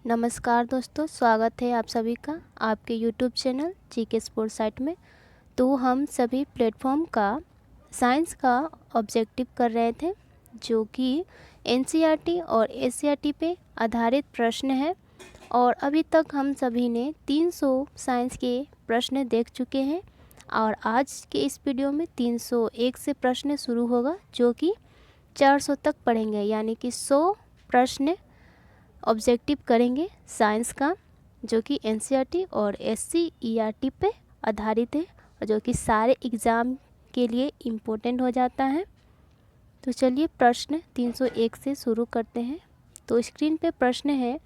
नमस्कार दोस्तों, स्वागत है आप सभी का आपके YouTube channel GK sports site में। तो हम सभी प्लेटफॉर्म का साइंस का ऑब्जेक्टिव कर रहे थे, जो कि एनसीईआरटी और एससीईआरटी पे आधारित प्रश्न है। और अभी तक हम सभी ने 300 साइंस के प्रश्न देख चुके हैं और आज के इस वीडियो में 301 से प्रश्न शुरू होगा, जो कि 400 तक पढ़ेंगे, यानी कि 100 प्रश्न ऑब्जेक्टिव करेंगे साइंस का, जो कि एनसीईआरटी और एससीईआरटी पे आधारित है और जो कि सारे एग्ज़ाम के लिए इम्पोर्टेंट हो जाता है। तो चलिए प्रश्न 301 से शुरू करते हैं। तो स्क्रीन पे प्रश्न है,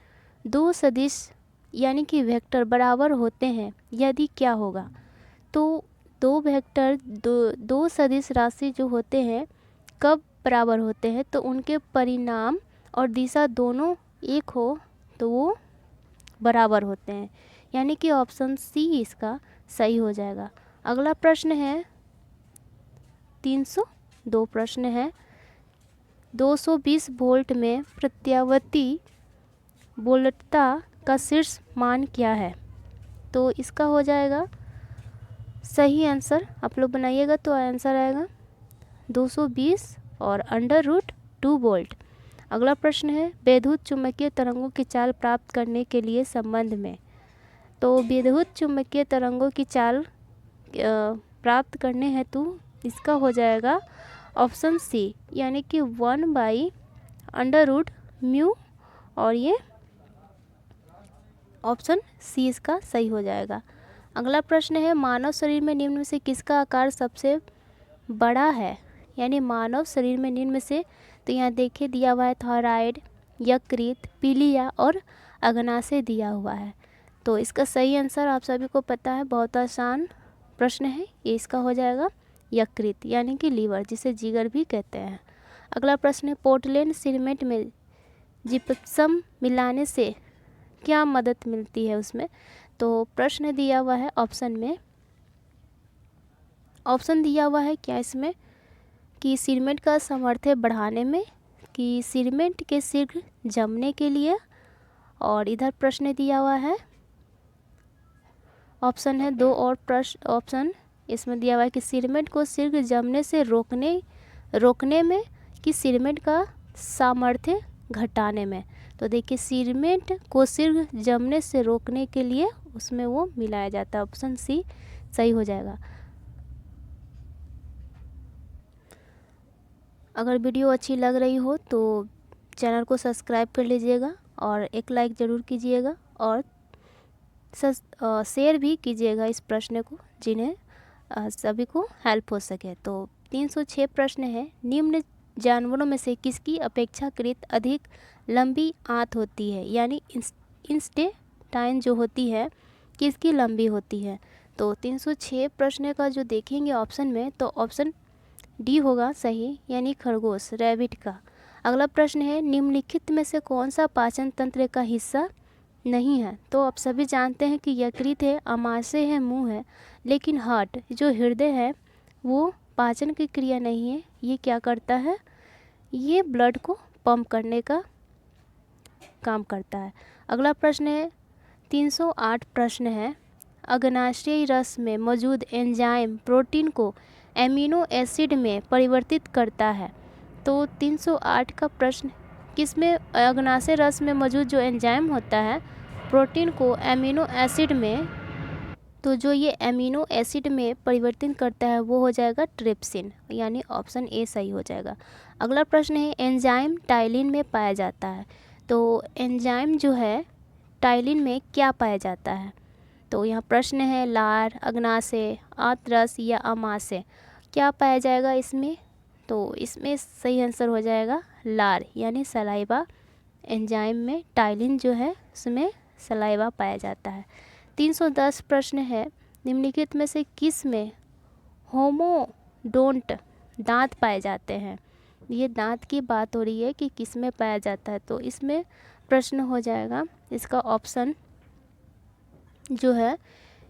दो सदिश यानी कि वेक्टर बराबर होते हैं यदि क्या होगा। तो दो वेक्टर दो सदिश राशि जो होते हैं कब बराबर होते हैं, तो उनके परिणाम और दिशा दोनों एक हो तो वो बराबर होते हैं, यानी कि ऑप्शन सी इसका सही हो जाएगा। अगला प्रश्न है 302 प्रश्न है, 220 वोल्ट में प्रत्यावर्ती वोल्टता का शीर्ष मान क्या है। तो इसका हो जाएगा सही आंसर, आप लोग बनाइएगा तो आंसर आएगा 220 और √2 वोल्ट। अगला प्रश्न है, विद्युत चुम्बकीय तरंगों की चाल प्राप्त करने के लिए संबंध में। तो विद्युत चुम्बकीय तरंगों की चाल प्राप्त करने हेतु इसका हो जाएगा ऑप्शन सी, यानी कि 1/√μ, और ये ऑप्शन सी इसका सही हो जाएगा। अगला प्रश्न है, मानव शरीर में निम्न में से किसका आकार सबसे बड़ा है, यानी मानव शरीर में निम्न में से। तो यहाँ देखिए दिया हुआ है थायराइड, यकृत, पीलिया और अग्नाशय दिया हुआ है। तो इसका सही आंसर आप सभी को पता है, बहुत आसान प्रश्न है, ये इसका हो जाएगा यकृत, यानी कि लीवर, जिसे जिगर भी कहते हैं। अगला प्रश्न है, पोर्टलैंड सीमेंट में जिप्सम मिलाने से क्या मदद मिलती है उसमें। तो प्रश्न दिया हुआ है ऑप्शन दिया हुआ है क्या इसमें, कि सीमेंट का सामर्थ्य बढ़ाने में, कि सीमेंट के शीघ्र जमने के लिए, और इधर प्रश्न दिया हुआ है ऑप्शन है 2 और प्रश्न ऑप्शन इसमें दिया हुआ है कि सीमेंट को शीघ्र जमने से रोकने में, कि सीमेंट का सामर्थ्य घटाने में। तो देखिए सीमेंट को शीघ्र जमने से रोकने के लिए उसमें वो मिलाया जाता है, ऑप्शन सी सही हो जाएगा। अगर वीडियो अच्छी लग रही हो तो चैनल को सब्सक्राइब कर लीजिएगा और एक लाइक ज़रूर कीजिएगा और शेयर भी कीजिएगा इस प्रश्न को, जिन्हें सभी को हेल्प हो सके। तो 306 प्रश्न है, निम्न जानवरों में से किसकी अपेक्षाकृत अधिक लंबी आंत होती है, यानी इंस्टेटाइन जो होती है किसकी लंबी होती है। तो 306 प्रश्न का जो देखेंगे ऑप्शन में, तो ऑप्शन डी होगा सही, यानी खरगोश, रैबिट का। अगला प्रश्न है, निम्नलिखित में से कौन सा पाचन तंत्र का हिस्सा नहीं है। तो आप सभी जानते हैं कि यकृत है, आमाशय है, मुंह है, लेकिन हार्ट जो हृदय है वो पाचन की क्रिया नहीं है। ये क्या करता है, ये ब्लड को पंप करने का काम करता है। अगला प्रश्न है 308 प्रश्न है, अग्नाशयी रस में मौजूद एंजाइम प्रोटीन को एमिनो एसिड में परिवर्तित करता है। तो 308 का प्रश्न किसमें, अग्नाशय रस में मौजूद जो एंजाइम होता है प्रोटीन को एमिनो एसिड में, तो जो ये एमिनो एसिड में परिवर्तन करता है वो हो जाएगा ट्रिप्सिन, यानी ऑप्शन ए सही हो जाएगा। अगला प्रश्न है, एंजाइम टाइलिन में पाया जाता है। तो एंजाइम जो है टाइलिन में क्या पाया जाता है। तो यहाँ प्रश्न है लार, अग्नाशय, आंतरस या आमाशय, क्या पाया जाएगा इसमें। तो इसमें सही आंसर हो जाएगा लार, यानी सलाइवा। एंजाइम में टाइलिन जो है उसमें सलाइवा पाया जाता है। 310 प्रश्न है, निम्नलिखित में से किस में होमोडोंट दांत पाए जाते हैं। ये दांत की बात हो रही है कि किस में पाया जाता है। तो इसमें प्रश्न हो जाएगा इसका ऑप्शन जो है,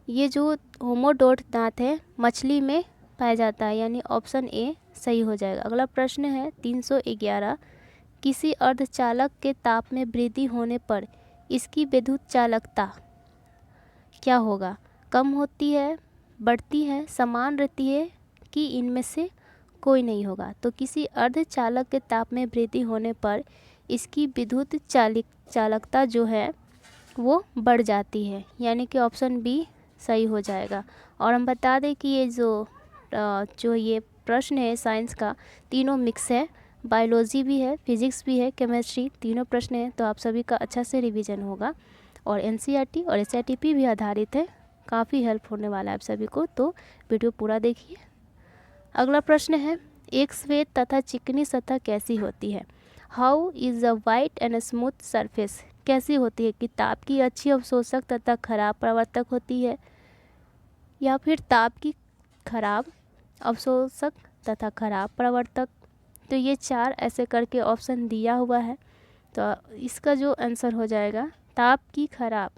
ये जो होमोडोंट दांत है मछली में पाया जाता है, यानी ऑप्शन ए सही हो जाएगा। अगला प्रश्न है 311, किसी अर्धचालक के ताप में वृद्धि होने पर इसकी विद्युत चालकता क्या होगा? कम होती है, बढ़ती है, समान रहती है कि इनमें से कोई नहीं होगा? तो किसी अर्धचालक के ताप में वृद्धि होने पर इसकी विद्युत चालकता जो है वो बढ़ जाती है, यानी कि ऑप्शन बी सही हो जाएगा। और हम बता दें कि ये जो ये प्रश्न है साइंस का, तीनों मिक्स है, बायोलॉजी भी है, फिजिक्स भी है, केमिस्ट्री, तीनों प्रश्न हैं। तो आप सभी का अच्छा से रिवीजन होगा और एनसीईआरटी और एसआईटीपी भी आधारित है, काफ़ी हेल्प होने वाला है आप सभी को। तो वीडियो पूरा देखिए। अगला प्रश्न है, एक श्वेत तथा चिकनी सतह कैसी होती है? How is a white and smooth surface कैसी होती है? कि ताप की अच्छी अवशोषक तथा खराब प्रवर्तक होती है, या फिर ताप की खराब अवशोषक तथा खराब प्रवर्तक? तो ये चार ऐसे करके ऑप्शन दिया हुआ है। तो इसका जो आंसर हो जाएगा ताप की खराब,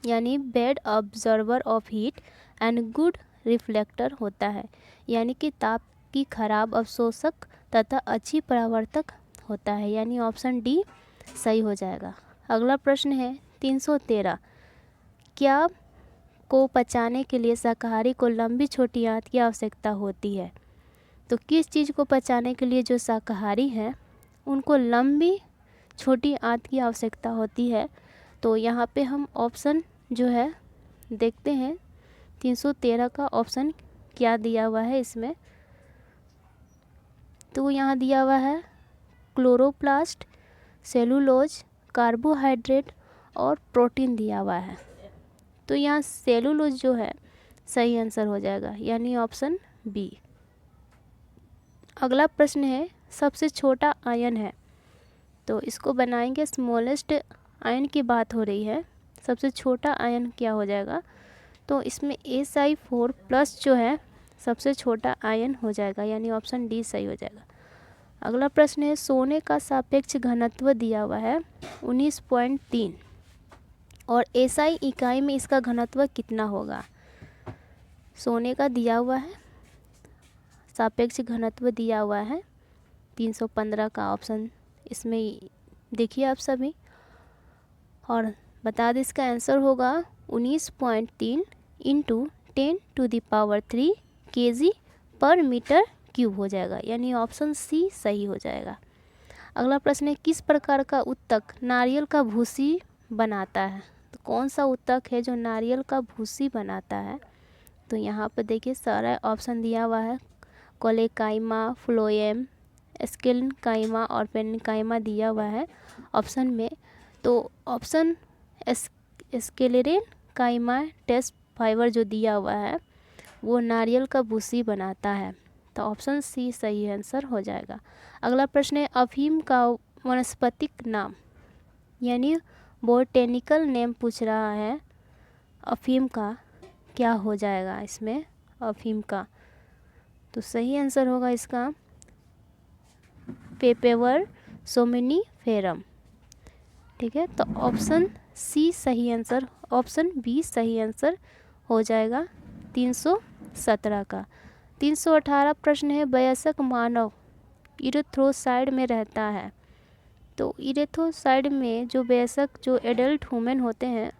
यानी bad observer of heat and good reflector होता है, यानी कि ताप की खराब अवशोषक तथा अच्छी परावर्तक होता है, यानी ऑप्शन डी सही हो जाएगा। अगला प्रश्न है 313, क्या को पचाने के लिए शाकाहारी को लंबी छोटी आंत की आवश्यकता होती है? तो किस चीज़ को पचाने के लिए जो शाकाहारी हैं उनको लंबी छोटी आंत की आवश्यकता होती है? तो यहाँ पे हम ऑप्शन जो है देखते हैं 313 का ऑप्शन क्या दिया हुआ है इसमें। तो यहाँ दिया हुआ है क्लोरोप्लास्ट, सेलुलोज, कार्बोहाइड्रेट और प्रोटीन दिया हुआ है। तो यहाँ सेलुलोज जो है सही आंसर हो जाएगा, यानी ऑप्शन बी। अगला प्रश्न है, सबसे छोटा आयन है, तो इसको बनाएंगे, स्मॉलेस्ट आयन की बात हो रही है, सबसे छोटा आयन क्या हो जाएगा? तो इसमें Si4+ जो है सबसे छोटा आयन हो जाएगा, यानी ऑप्शन डी सही हो जाएगा। अगला प्रश्न है, सोने का सापेक्ष घनत्व दिया हुआ है 19.3 और SI इकाई में इसका घनत्व कितना होगा? सोने का दिया हुआ है, सापेक्ष घनत्व दिया हुआ है 315 का ऑप्शन इसमें देखिए आप सभी, और बता दें इसका आंसर होगा 19.3 इंटू 10⁻³ kg पर मीटर क्यूब हो जाएगा, यानी ऑप्शन सी सही हो जाएगा। अगला प्रश्न है, किस प्रकार का उत्तक नारियल का भूसी बनाता है? तो कौन सा उत्तक है जो नारियल का भूसी बनाता है? तो यहाँ पर देखिए सारा ऑप्शन दिया हुआ है, कोलेकाइमा, फ्लोएम, स्केलेनकाइमा और पेनिकाइमा दिया हुआ है ऑप्शन में। तो ऑप्शन स्केलेनकाइमा टेस्ट फाइबर जो दिया हुआ है वो नारियल का भूसी बनाता है, तो ऑप्शन सी सही आंसर हो जाएगा। अगला प्रश्न है, अफीम का वनस्पतिक नाम, यानी बोटेनिकल नेम पूछ रहा है, अफीम का क्या हो जाएगा इसमें? अफीम का तो सही आंसर होगा इसका पेपेवर सोमेनिफेरम, ठीक है। तो ऑप्शन सी सही आंसर, ऑप्शन बी सही आंसर हो जाएगा 317 का। 318 प्रश्न है, वयस्क मानव इरेथ्रोसाइड में रहता है, तो इरेथ्रोसाइड में जो वयस्क जो एडल्ट ह्यूमन होते हैं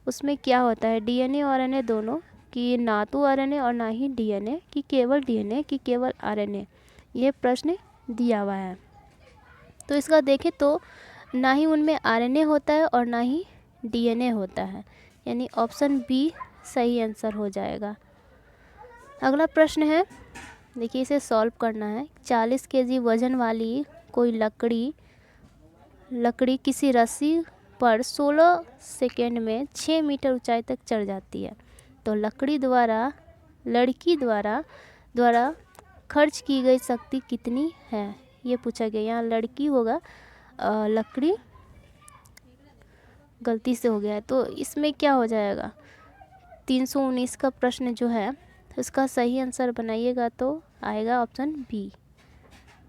उसमें क्या होता है? DNA और RNA दोनों, कि ना तो RNA और ना ही DNA, कि केवल DNA, कि केवल RNA? ये प्रश्न दिया हुआ है। तो इसका देखें तो ना ही उनमें RNA होता है और ना ही DNA होता है, यानी ऑप्शन बी सही आंसर हो जाएगा। अगला प्रश्न है, देखिए इसे सॉल्व करना है। 40 kg वजन वाली कोई लकड़ी किसी रस्सी पर 16 सेकेंड में 6 मीटर ऊंचाई तक चढ़ जाती है, तो लड़की द्वारा खर्च की गई शक्ति कितनी है? ये पूछा गया। यहाँ लड़की होगा, लकड़ी गलती से हो गया है, तो इसमें क्या हो जाएगा? 319 का प्रश्न जो है इसका सही आंसर बनाइएगा तो आएगा ऑप्शन बी,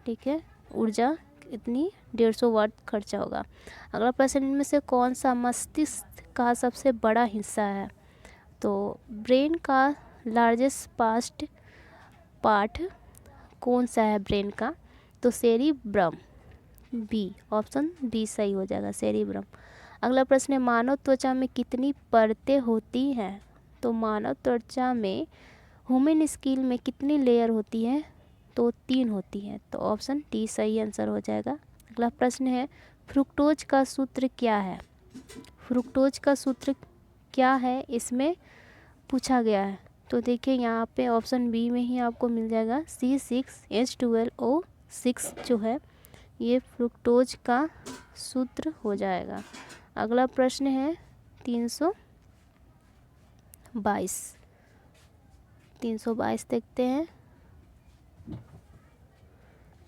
ठीक है। ऊर्जा इतनी 150 वाट खर्चा होगा। अगला प्रश्न, इनमें से कौन सा मस्तिष्क का सबसे बड़ा हिस्सा है? तो ब्रेन का लार्जेस्ट पार्ट कौन सा है ब्रेन का? तो सेरिब्रम, बी, ऑप्शन बी सही हो जाएगा, सेरिब्रम। अगला प्रश्न है मानव त्वचा में कितनी परतें होती हैं? तो मानव त्वचा में ह्यूमन स्किन में कितनी लेयर होती है? तो 3 होती हैं। तो ऑप्शन डी सही आंसर हो जाएगा। अगला प्रश्न है फ्रुक्टोज का सूत्र क्या है? फ्रुक्टोज का सूत्र क्या है इसमें पूछा गया है। तो देखिए यहाँ पे ऑप्शन बी में ही आपको मिल जाएगा C6H12O6 जो है ये फ्रुक्टोज का सूत्र हो जाएगा। अगला प्रश्न है 322 देखते हैं।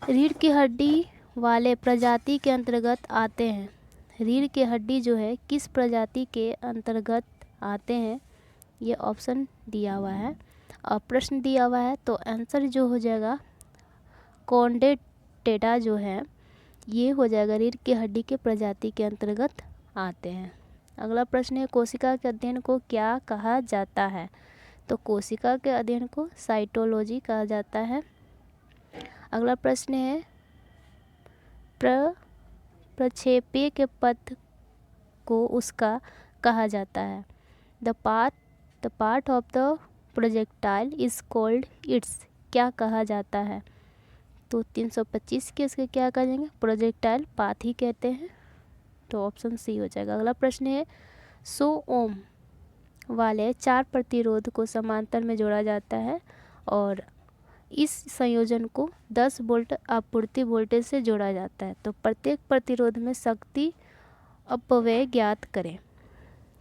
रीढ़ की हड्डी वाले प्रजाति के अंतर्गत आते हैं। रीढ़ की हड्डी जो है किस प्रजाति के अंतर्गत आते हैं? ये ऑप्शन दिया हुआ है और प्रश्न दिया हुआ है तो आंसर जो हो जाएगा कॉन्डेटेटा जो है ये हो जाएगा रीढ़ की हड्डी के प्रजाति के अंतर्गत आते हैं। अगला प्रश्न है कोशिका के अध्ययन को क्या कहा जाता है? तो कोशिका के अध्ययन को साइटोलॉजी कहा जाता है। अगला प्रश्न है प्रक्षेपी के पथ को उसका कहा जाता है। The part of the projectile is called its क्या कहा जाता है? तो 325 के इसके क्या कहा जाएंगे? प्रोजेक्टाइल पाथ ही कहते हैं। तो ऑप्शन सी हो जाएगा। अगला प्रश्न है 100 ओम वाले 4 प्रतिरोध को समांतर में जोड़ा जाता है और इस संयोजन को 10 वोल्ट आपूर्ति वोल्टेज से जोड़ा जाता है। तो प्रत्येक प्रतिरोध में शक्ति अपव्यय ज्ञात करें।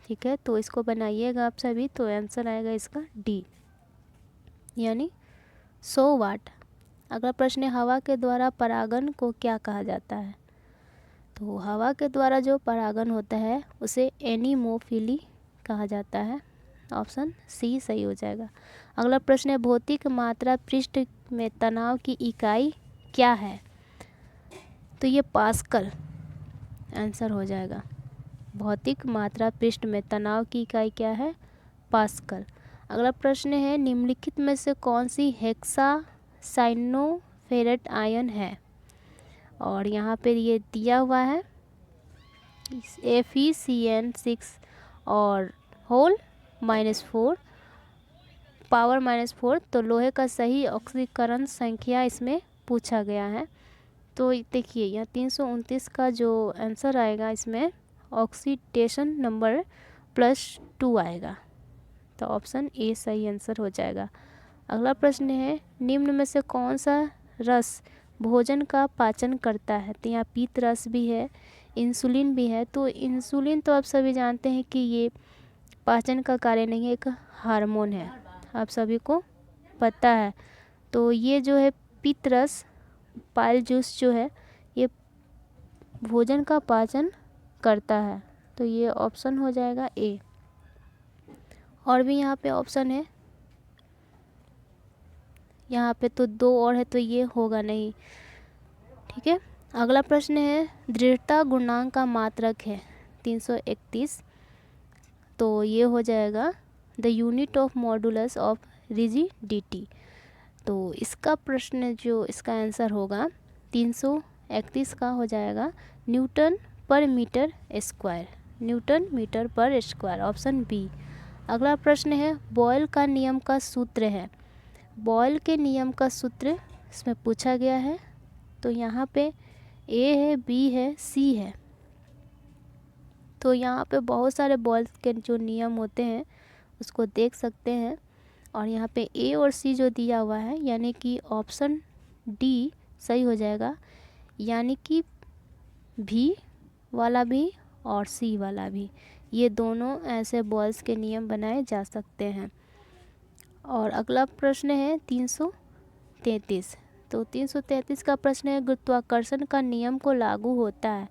ठीक है, तो इसको बनाइएगा आप सभी। तो आंसर आएगा इसका डी यानी 100 वाट। अगला प्रश्न है हवा के द्वारा परागण को क्या कहा जाता है? तो हवा के द्वारा जो परागण होता है उसे एनीमोफिली कहा जाता है। ऑप्शन सी सही हो जाएगा। अगला प्रश्न है भौतिक मात्रा पृष्ठ में तनाव की इकाई क्या है? तो ये पास्कल आंसर हो जाएगा। भौतिक मात्रा पृष्ठ में तनाव की इकाई क्या है? पास्कल। अगला प्रश्न है निम्नलिखित में से कौन सी हेक्सासाइनोफेरेट आयन है? और यहाँ पे ये दिया हुआ है FeCN6 और होल -4 पावर -4। तो लोहे का सही ऑक्सीकरण संख्या इसमें पूछा गया है। तो देखिए यहाँ 329 का जो आंसर आएगा इसमें ऑक्सीडेशन नंबर +2 आएगा। तो ऑप्शन ए सही आंसर हो जाएगा। अगला प्रश्न है निम्न में से कौन सा रस भोजन का पाचन करता है? तो यहाँ पीत रस भी है, इंसुलिन भी है। तो इंसुलिन तो आप सभी जानते हैं कि ये पाचन का कार्य नहीं है, एक हार्मोन है, आप सभी को पता है। तो ये जो है पीत रस पाइल जूस जो है ये भोजन का पाचन करता है। तो ये ऑप्शन हो जाएगा ए। और भी यहाँ पे ऑप्शन है, यहाँ पे तो 2 और है तो ये होगा नहीं। ठीक है, अगला प्रश्न है दृढ़ता गुणांक का मात्रक है 331। तो ये हो जाएगा the unit of modulus of rigidity. तो इसका प्रश्न जो इसका आंसर होगा 331 का हो जाएगा न्यूटन पर मीटर स्क्वायर। न्यूटन मीटर पर स्क्वायर ऑप्शन बी। अगला प्रश्न है बॉयल का नियम का सूत्र है। बॉयल के नियम का सूत्र इसमें पूछा गया है। तो यहाँ पे ए है, बी है, सी है। तो यहाँ पे बहुत सारे बॉयल के जो नियम होते हैं उसको देख सकते हैं। और यहाँ पे ए और सी जो दिया हुआ है यानी कि ऑप्शन डी सही हो जाएगा। यानी कि भी वाला भी और सी वाला भी, ये दोनों ऐसे बॉल्स के नियम बनाए जा सकते हैं। और अगला प्रश्न है 333। तो 333 का प्रश्न है गुरुत्वाकर्षण का नियम को लागू होता है।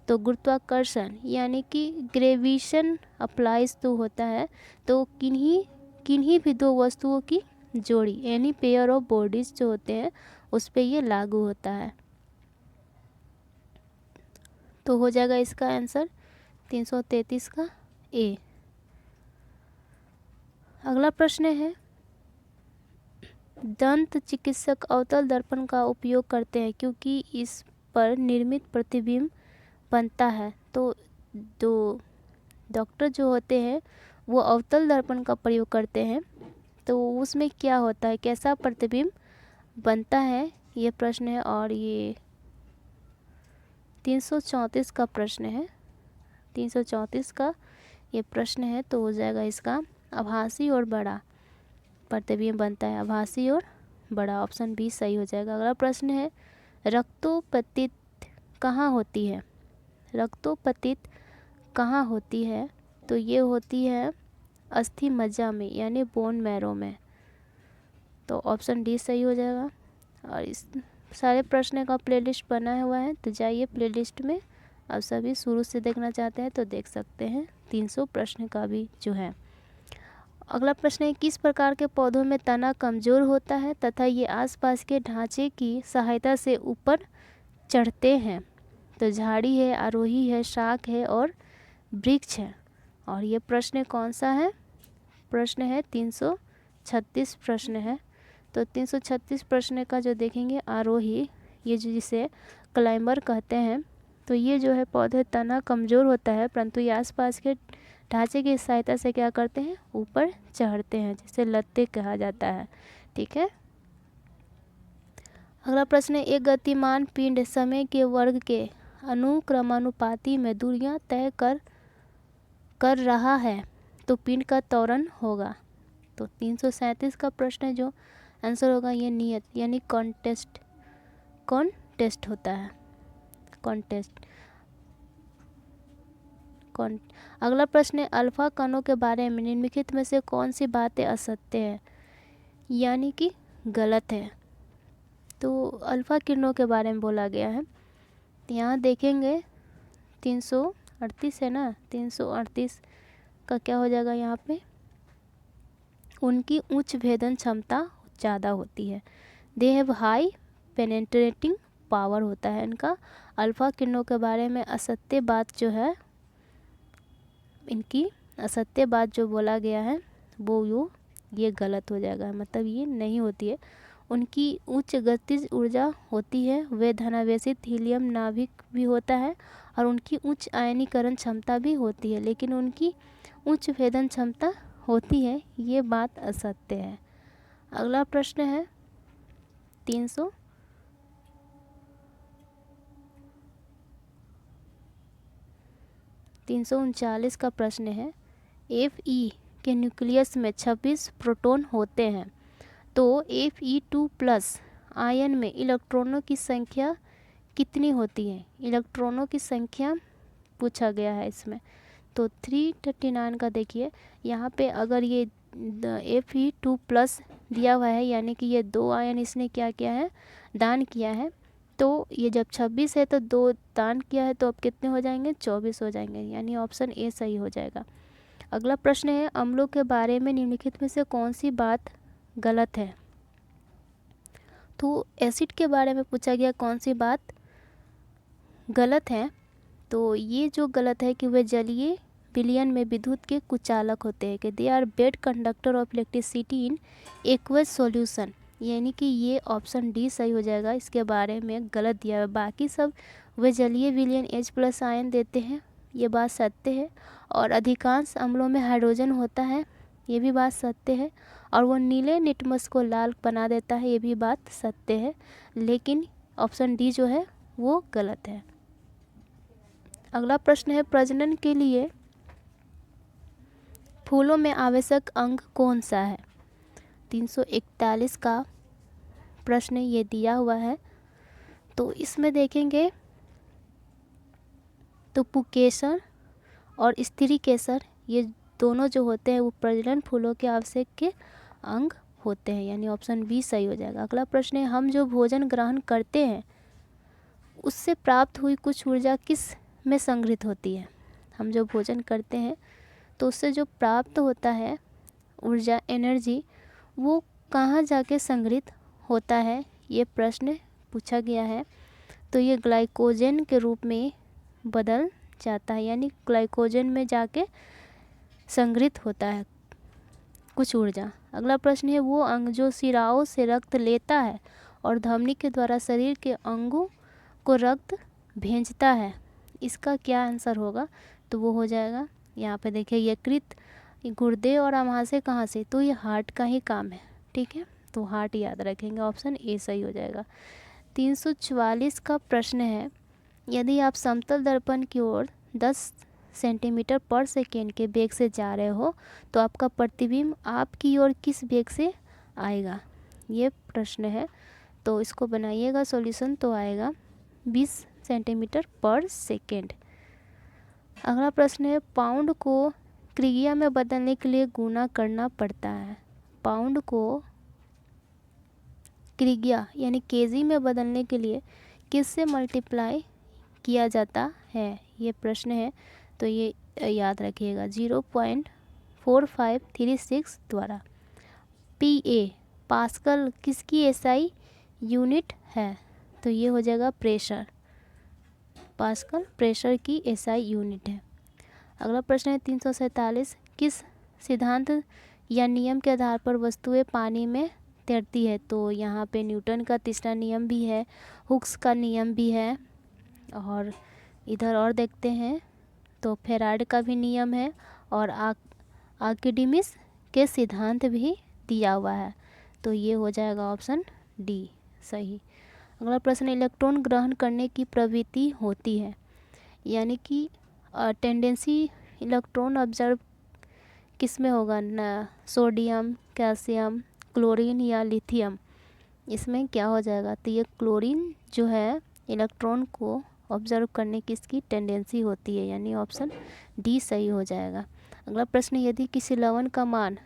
तो गुरुत्वाकर्षण यानी कि ग्रेविशन अप्लाइज तो होता है तो किन्हीं भी 2 वस्तुओं की जोड़ी एनी पेयर ऑफ बॉडीज जो होते हैं उस पे ये लागू होता है। तो हो जाएगा इसका आंसर 333 का ए। अगला प्रश्न है दंत चिकित्सक अवतल दर्पण का उपयोग करते हैं क्योंकि इस पर निर्मित प्रतिबिंब बनता है। तो जो डॉक्टर जो होते हैं वो अवतल दर्पण का प्रयोग करते हैं, तो उसमें क्या होता है, कैसा प्रतिबिंब बनता है, ये प्रश्न है। और ये 334 का प्रश्न है, 334 का ये प्रश्न है। तो हो जाएगा इसका आभासी और बड़ा प्रतिबिंब बनता है, आभासी और बड़ा, ऑप्शन बी सही हो जाएगा। अगला प्रश्न है रक्तोपतित कहाँ होती है, रक्तोपतित कहाँ होती है, तो ये होती है अस्थि मज्जा में यानी बोन मैरो में, तो ऑप्शन डी सही हो जाएगा। और इस सारे प्रश्न का प्लेलिस्ट बना हुआ है, तो जाइए प्लेलिस्ट में, आप सभी शुरू से देखना चाहते हैं तो देख सकते हैं, 300 प्रश्न का भी जो है। अगला प्रश्न है किस प्रकार के पौधों में तना कमज़ोर होता है तथा ये आसपास के ढांचे की सहायता से ऊपर चढ़ते हैं, तो झाड़ी है, आरोही है, शाख है और वृक्ष है। और ये प्रश्न कौन सा है, प्रश्न है 336 प्रश्न है। तो 336 प्रश्न का जो देखेंगे आरोही, ये जो जिसे क्लाइंबर कहते हैं, तो ये जो है पौधे तना कमज़ोर होता है परंतु ये आसपास के ढांचे की सहायता से क्या करते हैं, ऊपर चढ़ते हैं, जिसे लत्ते कहा जाता है। ठीक है। अगला प्रश्न है एक गतिमान पिंड समय के वर्ग के अनुक्रमानुपाती में दूरियां तय कर रहा है तो पिंड का त्वरण होगा। तो 337 का प्रश्न है, जो आंसर होगा ये नियत यानी कॉन्टेस्ट होता है, कॉन्टेस्ट। अगला प्रश्न है अल्फा कणों के बारे में निम्नलिखित में से कौन सी बातें असत्य है यानी कि गलत है। तो अल्फा किरणों के बारे में बोला गया है, यहाँ देखेंगे 338 है ना, 338 का क्या हो जाएगा, यहाँ पे उनकी उच्च भेदन क्षमता ज़्यादा होती है, they have high penetrating power होता है इनका। अल्फा किरणों के बारे में असत्य बात जो है, इनकी असत्य बात जो बोला गया है वो ये गलत हो जाएगा, मतलब ये नहीं होती है। उनकी उच्च गतिज ऊर्जा होती है, वे धनावेशित हीलियम नाभिक भी होता है और उनकी उच्च आयनीकरण क्षमता भी होती है, लेकिन उनकी उच्च भेदन क्षमता होती है, ये बात असत्य है। अगला प्रश्न है 339 का प्रश्न है Fe के न्यूक्लियस में 26 प्रोटॉन होते हैं, तो Fe2+ आयन में इलेक्ट्रॉनों की संख्या कितनी होती है, इलेक्ट्रॉनों की संख्या पूछा गया है इसमें। तो 339 का देखिए, यहाँ पे अगर ये Fe2+ दिया हुआ है यानी कि ये 2 आयन इसने क्या किया है, दान किया है, तो ये जब 26 है तो 2 दान किया है तो अब कितने हो जाएंगे, 24 हो जाएंगे, यानी ऑप्शन ए सही हो जाएगा। अगला प्रश्न है अम्लों के बारे में निम्नलिखित में से कौन सी बात गलत है। तो एसिड के बारे में पूछा गया कौन सी बात गलत है, तो ये जो गलत है कि वे जलीय विलयन में विद्युत के कुचालक होते हैं, कि they are bad conductor of electricity in aqueous solution, यानी कि ये ऑप्शन डी सही हो जाएगा, इसके बारे में गलत दिया है। बाकी सब वे जलीय विलयन H+ आयन देते हैं, ये बात सत्य है। और अधिकांश अम्लों में हाइड्रोजन होता है, ये भी बात सत्य है। और वो नीले लिटमस को लाल बना देता है, ये भी बात सत्य है, लेकिन ऑप्शन डी जो है वो गलत है। अगला प्रश्न है प्रजनन के लिए फूलों में आवश्यक अंग कौन सा है। 341 का प्रश्न ये दिया हुआ है, तो इसमें देखेंगे तो पुकेसर और स्त्री केसर ये दोनों जो होते हैं वो प्रजनन फूलों के आवश्यक के अंग होते हैं, यानी ऑप्शन बी सही हो जाएगा। अगला प्रश्न है हम जो भोजन ग्रहण करते हैं उससे प्राप्त हुई कुछ ऊर्जा किस में संग्रहित होती है। हम जो भोजन करते हैं तो उससे जो प्राप्त होता है ऊर्जा, एनर्जी, वो कहाँ जाके संग्रहित होता है, ये प्रश्न पूछा गया है। तो ये ग्लाइकोजन के रूप में बदल जाता है, यानी ग्लाइकोजन में जाके संग्रहित होता है कुछ ऊर्जा। अगला प्रश्न है वो अंग जो सिराओं से रक्त लेता है और धमनी के द्वारा शरीर के अंगों को रक्त भेजता है, इसका क्या आंसर होगा, तो वो हो जाएगा यहाँ पे देखिए यकृत, गुर्दे और अमाशय कहाँ से, तो ये हार्ट का ही काम है। ठीक है, तो हार्ट याद रखेंगे, ऑप्शन ए सही हो जाएगा। 344 का प्रश्न है, यदि आप समतल दर्पण की ओर 10 सेंटीमीटर पर सेकेंड के वेग से जा रहे हो तो आपका प्रतिबिंब आपकी ओर किस वेग से आएगा। ये प्रश्न है, तो इसको बनाइएगा सॉल्यूशन, तो आएगा 20 सेंटीमीटर पर सेकेंड। अगला प्रश्न है, पाउंड को क्रिया में बदलने के लिए गुणा करना पड़ता है। पाउंड को क्रिया यानी केजी में बदलने के लिए किससे मल्टीप्लाई किया जाता है, ये प्रश्न है, तो ये याद रखिएगा 0.4536 द्वारा। PA पास्कल किसकी एसआई यूनिट है, तो ये हो जाएगा प्रेशर, पास्कल प्रेशर की एसआई यूनिट है। अगला प्रश्न है 347, किस सिद्धांत या नियम के आधार पर वस्तुएं पानी में तैरती है, तो यहाँ पे न्यूटन का तीसरा नियम भी है, हुक्स का नियम भी है, और इधर और देखते हैं तो फेराड का भी नियम है, और आर्किमिडीज के सिद्धांत भी दिया हुआ है, तो ये हो जाएगा ऑप्शन डी सही। अगला प्रश्न, इलेक्ट्रॉन ग्रहण करने की प्रवृत्ति होती है, यानी कि टेंडेंसी इलेक्ट्रॉन ऑब्जर्व किस में होगा ना, सोडियम, कैल्शियम, क्लोरीन या लिथियम, इसमें क्या हो जाएगा, तो ये क्लोरीन जो है इलेक्ट्रॉन को ऑब्जर्व करने की इसकी टेंडेंसी होती है, यानी ऑप्शन डी सही हो जाएगा। अगला प्रश्न, यदि किसी लवण का मान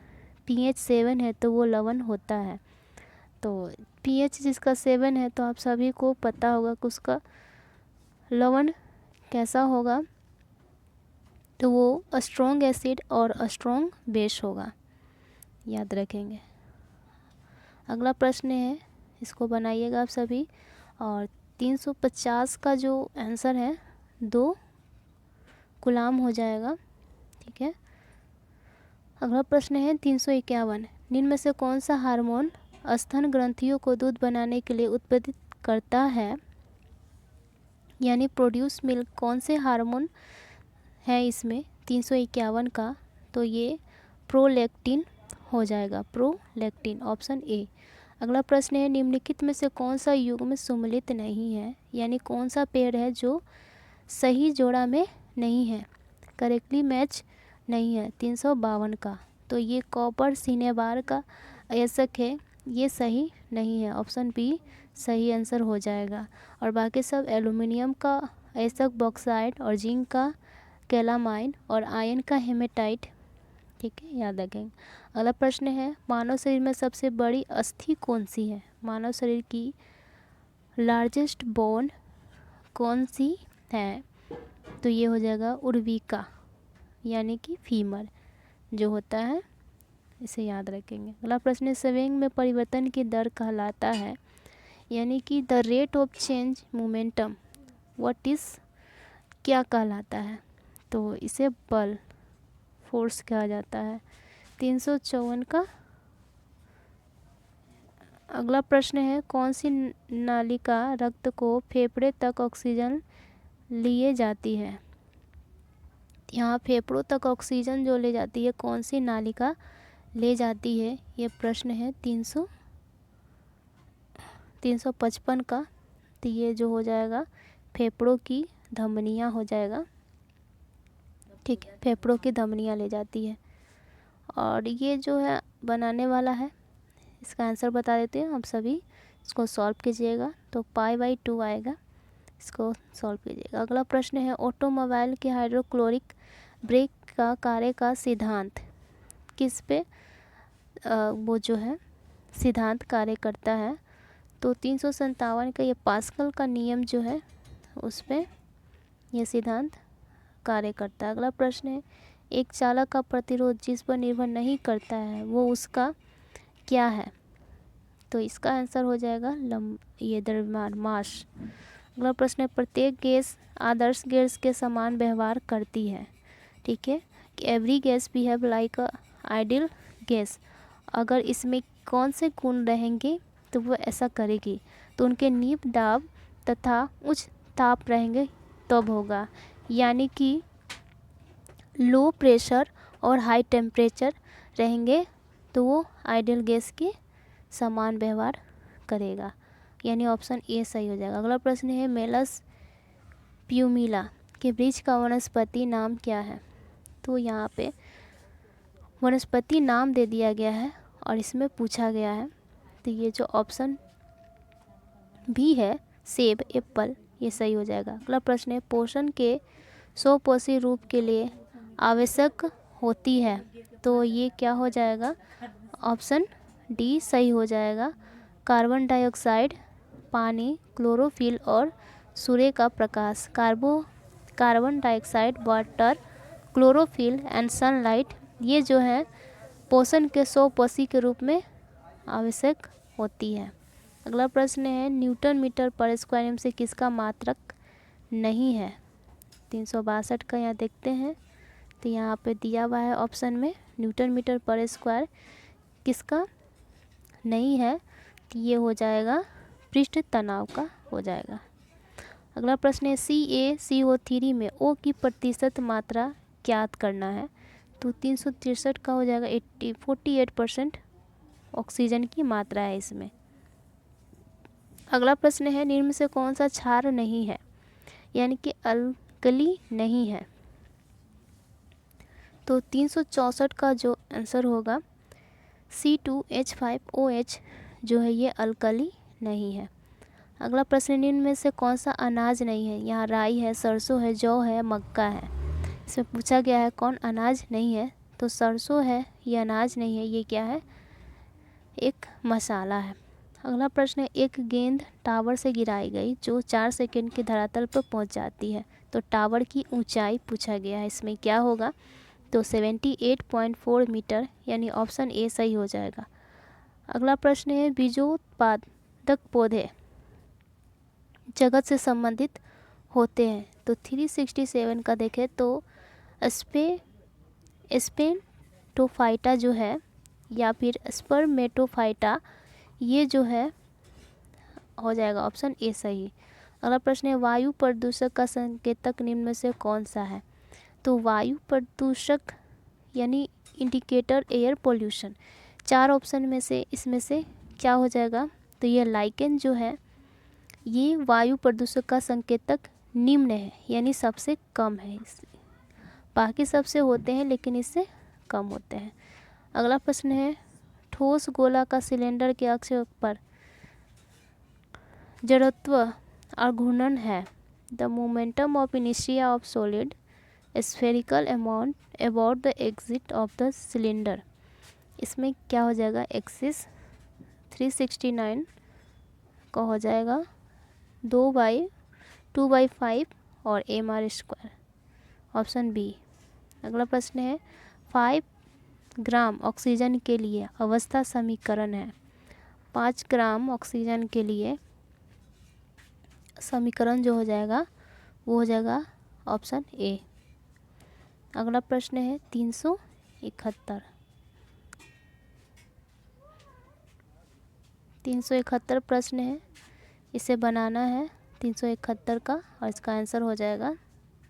pH 7 है तो वो लवण होता है, तो pH जिसका 7 है तो आप सभी को पता होगा कि उसका लवण कैसा होगा, तो वो स्ट्रॉन्ग एसिड और स्ट्रॉन्ग बेस होगा, याद रखेंगे। अगला प्रश्न है, इसको बनाइएगा आप सभी, और 350 का जो आंसर है 2 गुलाम हो जाएगा। ठीक है, अगला प्रश्न है 351, निम्न में से कौन सा हार्मोन स्तन ग्रंथियों को दूध बनाने के लिए उत्पादित करता है, यानी प्रोड्यूस मिल्क, कौन से हार्मोन है इसमें 351 का, तो ये प्रोलैक्टिन हो जाएगा, प्रोलैक्टिन, ऑप्शन ए। अगला प्रश्न है, निम्नलिखित में से कौन सा युग्म सम्मिलित नहीं है, यानी कौन सा पेड़ है जो सही जोड़ा में नहीं है, करेक्टली मैच नहीं है 352 का, तो ये कॉपर सिनेबार का अयस्क है, ये सही नहीं है, ऑप्शन बी सही आंसर हो जाएगा। और बाकी सब एल्युमिनियम का अयस्क बॉक्साइट, और जिंक का कैलामाइन, और आयरन का हेमेटाइट। ठीक है, याद रखेंगे। अगला प्रश्न है, मानव शरीर में सबसे बड़ी अस्थि कौन सी है, मानव शरीर की लार्जेस्ट बोन कौन सी है, तो ये हो जाएगा उर्विका, यानी कि फीमर जो होता है, इसे याद रखेंगे। अगला प्रश्न है, स्विंग में परिवर्तन की दर कहलाता है, यानी कि the rate of change momentum what is, क्या कहलाता है, तो इसे बल, फोर्स कहा जाता है। 354 का अगला प्रश्न है, कौन सी नालिका रक्त को फेफड़े तक ऑक्सीजन लिए जाती है, यहाँ फेफड़ों तक ऑक्सीजन जो ले जाती है कौन सी नालिका ले जाती है, ये प्रश्न है 355 का, तो ये जो हो जाएगा फेफड़ों की धमनियाँ हो जाएगा। ठीक है, फेफड़ों की धमनियाँ ले जाती है। और ये जो है बनाने वाला है, इसका आंसर बता देते हैं हम सभी, इसको सॉल्व कीजिएगा, तो π/2 आएगा, इसको सॉल्व कीजिएगा। अगला प्रश्न है, ऑटोमोबाइल के हाइड्रोक्लोरिक ब्रेक का कार्य का सिद्धांत किस पे वो जो है सिद्धांत कार्य करता है, तो 357 का ये पास्कल का नियम जो है उस पर यह सिद्धांत कार्य करता है। अगला प्रश्न है, एक चालक का प्रतिरोध जिस पर निर्भर नहीं करता है वो उसका क्या है, तो इसका आंसर हो जाएगा ये द्रव्यमान, मास। अगला प्रश्न है, प्रत्येक गैस आदर्श गैस के समान व्यवहार करती है। ठीक है, कि every gas behave like a ideal gas, अगर इसमें कौन से गुण रहेंगे तो वो ऐसा करेगी, तो उनके नीब दाब तथा उच्च ताप रहेंगे तब होगा, यानी कि लो प्रेशर और हाई टेम्परेचर रहेंगे तो वो आइडियल गैस के समान व्यवहार करेगा, यानी ऑप्शन ए सही हो जाएगा। अगला प्रश्न है मेलस प्यूमिला के वृक्ष का वनस्पति नाम क्या है? तो यहाँ पे वनस्पति नाम दे दिया गया है और इसमें पूछा गया है, तो ये जो ऑप्शन भी है सेब, एप्पल, ये सही हो जाएगा। अगला प्रश्न है पोषण के स्वपोषी रूप के लिए आवश्यक होती है, तो ये क्या हो जाएगा? ऑप्शन डी सही हो जाएगा। कार्बन डाइऑक्साइड, पानी, क्लोरोफिल और सूर्य का प्रकाश। Carbon dioxide, water, chlorophyll and sunlight, ये जो है पोषण के स्वपोषी के रूप में आवश्यक होती है। अगला प्रश्न है न्यूटन मीटर पर स्क्वायर नियम से किसका मात्रक नहीं है? 362 का यहाँ देखते हैं, तो यहाँ पे दिया हुआ है ऑप्शन में न्यूटन मीटर पर स्क्वायर किसका नहीं है, तो ये हो जाएगा पृष्ठ तनाव का हो जाएगा। अगला प्रश्न है CaCO3 में O की प्रतिशत मात्रा ज्ञात करना है, तो 363 का हो जाएगा। 48% ऑक्सीजन की मात्रा है इसमें। अगला प्रश्न है निम्न में से कौन सा क्षार नहीं है, यानी कि अल्कली नहीं है, तो 364 का जो आंसर होगा C2H5OH जो है ये अल्कली नहीं है। अगला प्रश्न निम्न में से कौन सा अनाज नहीं है? यहाँ राई है, सरसों है, जौ है, मक्का है। इसमें पूछा गया है कौन अनाज नहीं है, तो सरसों है, ये अनाज नहीं है, ये क्या है? एक मसाला है। अगला प्रश्न है एक गेंद टावर से गिराई गई जो 4 सेकंड के धरातल पर पहुंच जाती है, तो टावर की ऊंचाई पूछा गया है, इसमें क्या होगा? तो 78.4 मीटर, यानी ऑप्शन ए सही हो जाएगा। अगला प्रश्न है बीजोत्पादक पौधे जगत से संबंधित होते हैं, तो 367 का देखें तो स्पेनटोफाइटा जो है या फिर स्पर्मेटोफाइटा, ये जो है हो जाएगा ऑप्शन ए सही। अगला प्रश्न है वायु प्रदूषक का संकेतक निम्न में से कौन सा है? तो वायु प्रदूषक यानी इंडिकेटर एयर पोल्यूशन, 4 ऑप्शन में से इसमें से क्या हो जाएगा? तो ये लाइकेन जो है ये वायु प्रदूषक का संकेतक निम्न है, यानी सबसे कम है, बाकी सबसे होते हैं लेकिन इससे कम होते हैं। अगला प्रश्न है ठोस गोला का सिलेंडर के अक्ष पर जड़त्व और घूर्णन है। The momentum of inertia of solid spherical amount about the exit of the cylinder, इसमें क्या हो जाएगा? एक्सिस 369 का हो जाएगा 2/2/5 और mr², ऑप्शन बी। अगला प्रश्न है 5 ग्राम ऑक्सीजन के लिए अवस्था समीकरण है। 5 ग्राम ऑक्सीजन के लिए समीकरण जो हो जाएगा वो हो जाएगा ऑप्शन ए। अगला प्रश्न है 371 प्रश्न है, इसे बनाना है 371 का और इसका आंसर हो जाएगा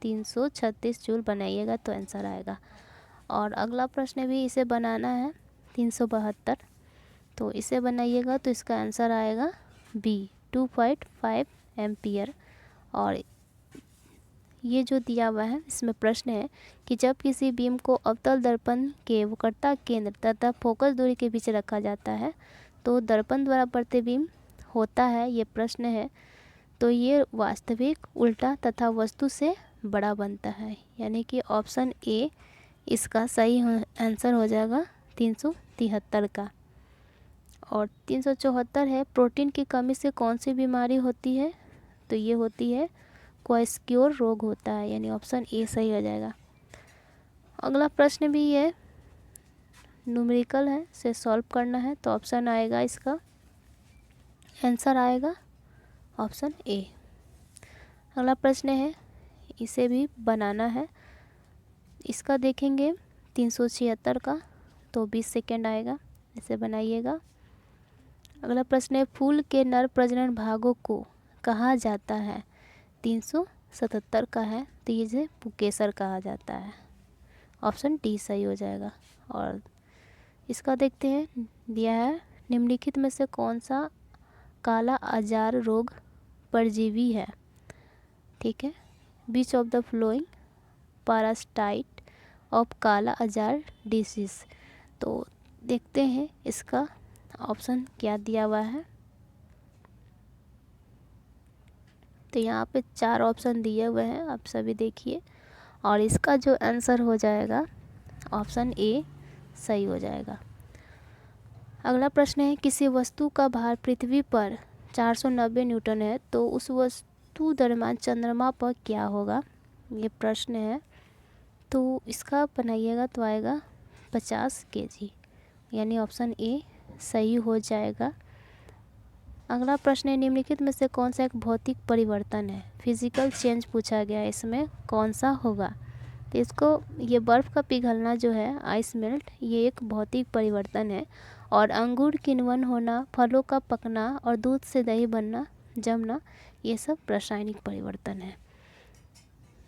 336 जूल बनाइएगा तो आंसर आएगा। और अगला प्रश्न भी इसे बनाना है 372, तो इसे बनाइएगा तो इसका आंसर आएगा बी 2.5 एम्पियर। और ये जो दिया हुआ है इसमें प्रश्न है कि जब किसी बीम को अवतल दर्पण के वक्रता केंद्र तथा फोकस दूरी के बीच रखा जाता है तो दर्पण द्वारा प्रतिबिंब होता है, ये प्रश्न है, तो ये वास्तविक, उल्टा तथा वस्तु से बड़ा बनता है, यानी कि ऑप्शन ए इसका सही आंसर हो जाएगा 373 का। और 374 है प्रोटीन की कमी से कौन सी बीमारी होती है? तो ये होती है क्वाइस्क्योर रोग होता है, यानी ऑप्शन ए सही हो जाएगा। अगला प्रश्न भी ये न्यूमेरिकल है, से सॉल्व करना है, तो ऑप्शन आएगा इसका आंसर आएगा ऑप्शन ए। अगला प्रश्न है इसे भी बनाना है, इसका देखेंगे 376 का, तो 20 सेकेंड आएगा, इसे बनाइएगा। अगला प्रश्न है फूल के नर प्रजनन भागों को कहा जाता है। 77 का है तो ये इसे पुकेसर कहा जाता है। ऑप्शन डी सही हो जाएगा। और इसका देखते हैं, दिया है निम्नलिखित में से कौन सा काला आजार रोग परजीवी है। ठीक है, which of the following parasite of kala azar disease. तो देखते हैं इसका ऑप्शन क्या दिया हुआ है। तो यहाँ पे 4 ऑप्शन दिए हुए हैं, आप सभी देखिए, और इसका जो आंसर हो जाएगा ऑप्शन ए सही हो जाएगा। अगला प्रश्न है, किसी वस्तु का भार पृथ्वी पर 490 न्यूटन है तो उस वस्तु दरम्यान चंद्रमा पर क्या होगा, ये प्रश्न है। तो इसका बनाइएगा तो आएगा 50 केजी, यानी ऑप्शन ए सही हो जाएगा। अगला प्रश्न है, निम्नलिखित में से कौन सा एक भौतिक परिवर्तन है, फिजिकल चेंज पूछा गया है, इसमें कौन सा होगा। तो इसको, ये बर्फ़ का पिघलना जो है आइस मेल्ट, ये एक भौतिक परिवर्तन है। और अंगूर किण्वन होना, फलों का पकना और दूध से दही बनना, जमना, ये सब रासायनिक परिवर्तन है,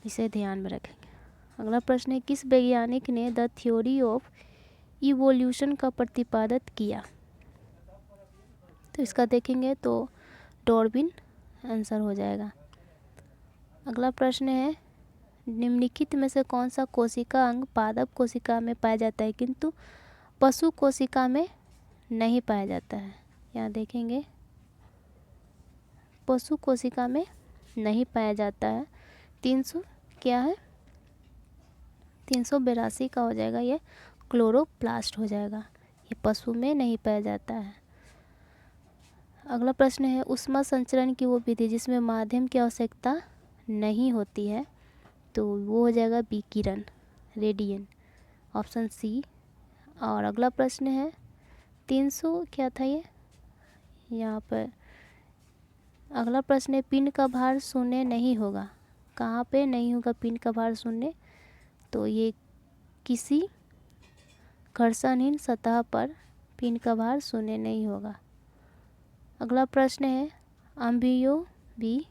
इसे ध्यान में रखेंगे। अगला प्रश्न है, किस वैज्ञानिक ने द थ्योरी ऑफ इवोल्यूशन का प्रतिपादित किया। तो इसका देखेंगे तो डार्विन आंसर हो जाएगा। अगला प्रश्न है, निम्नलिखित में से कौन सा कोशिका अंग पादप कोशिका में पाया जाता है किंतु पशु कोशिका में नहीं पाया जाता है। यहाँ देखेंगे पशु कोशिका में नहीं पाया जाता है। 300 क्या है, 382 का हो जाएगा, ये क्लोरोप्लास्ट हो जाएगा, ये पशु में नहीं पाया जाता है। अगला प्रश्न है, ऊष्मा संचरण की वो विधि जिसमें माध्यम की आवश्यकता नहीं होती है, तो वो हो जाएगा विकिरण, रेडियन, ऑप्शन सी। और अगला प्रश्न है 300 क्या था ये, यहाँ पर अगला प्रश्न है, पिंड का भार शून्य नहीं होगा, कहाँ पे नहीं होगा पिंड का भार शून्य, तो ये किसी घर्षणहीन सतह पर पिंड का भार शून्य नहीं होगा। अगला प्रश्न है, अम्बियोबी